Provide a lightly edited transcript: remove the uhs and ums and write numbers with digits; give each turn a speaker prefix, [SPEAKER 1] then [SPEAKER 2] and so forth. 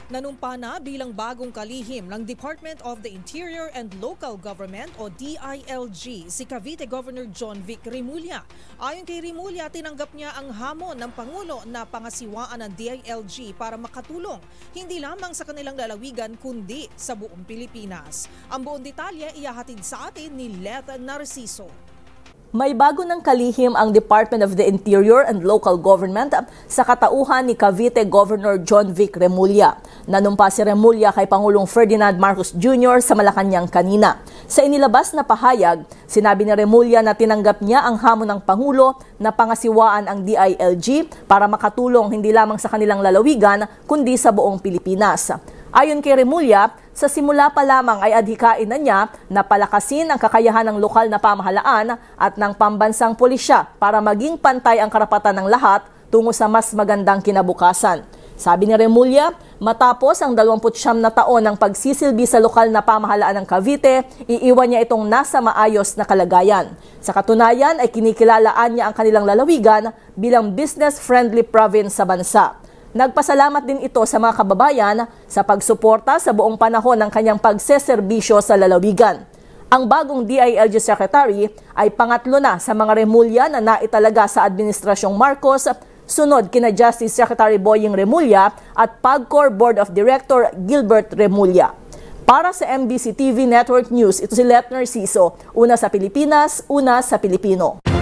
[SPEAKER 1] Nanumpa na bilang bagong kalihim ng Department of the Interior and Local Government o DILG si Cavite Governor John Vic Remulla. Ayon kay Remulla, tinanggap niya ang hamon ng Pangulo na pangasiwaan ng DILG para makatulong hindi lamang sa kanilang lalawigan kundi sa buong Pilipinas. Ang buong detalye ihahatid sa atin ni Leth Narciso.
[SPEAKER 2] May bago ng kalihim ang Department of the Interior and Local Government sa katauhan ni Cavite Governor John Vic Remulla. Nanumpa si Remulla kay Pangulong Ferdinand Marcos Jr. sa Malacanang kanina. Sa inilabas na pahayag, sinabi ni Remulla na tinanggap niya ang hamon ng Pangulo na pangasiwaan ang DILG para makatulong hindi lamang sa kanilang lalawigan kundi sa buong Pilipinas. Ayon kay Remulla, sa simula pa lamang ay adhikain na niya na palakasin ang kakayahan ng lokal na pamahalaan at ng pambansang pulisya para maging pantay ang karapatan ng lahat tungo sa mas magandang kinabukasan. Sabi ni Remulla, matapos ang 29 na taon ng pagsisilbi sa lokal na pamahalaan ng Cavite, iiwan niya itong nasa maayos na kalagayan. Sa katunayan ay kinikilalaan niya ang kanilang lalawigan bilang business-friendly province sa bansa. Nagpasalamat din ito sa mga kababayan sa pagsuporta sa buong panahon ng kanyang pagseserbisyo sa lalawigan. Ang bagong DILG Secretary ay pangatlo na sa mga Remulla na naitalaga sa Administrasyong Marcos, sunod kina Justice Secretary Boying Remulla at PAGCOR Board of Director Gilbert Remulla. Para sa MBC TV Network News, ito si Leth Narciso, una sa Pilipinas, una sa Pilipino.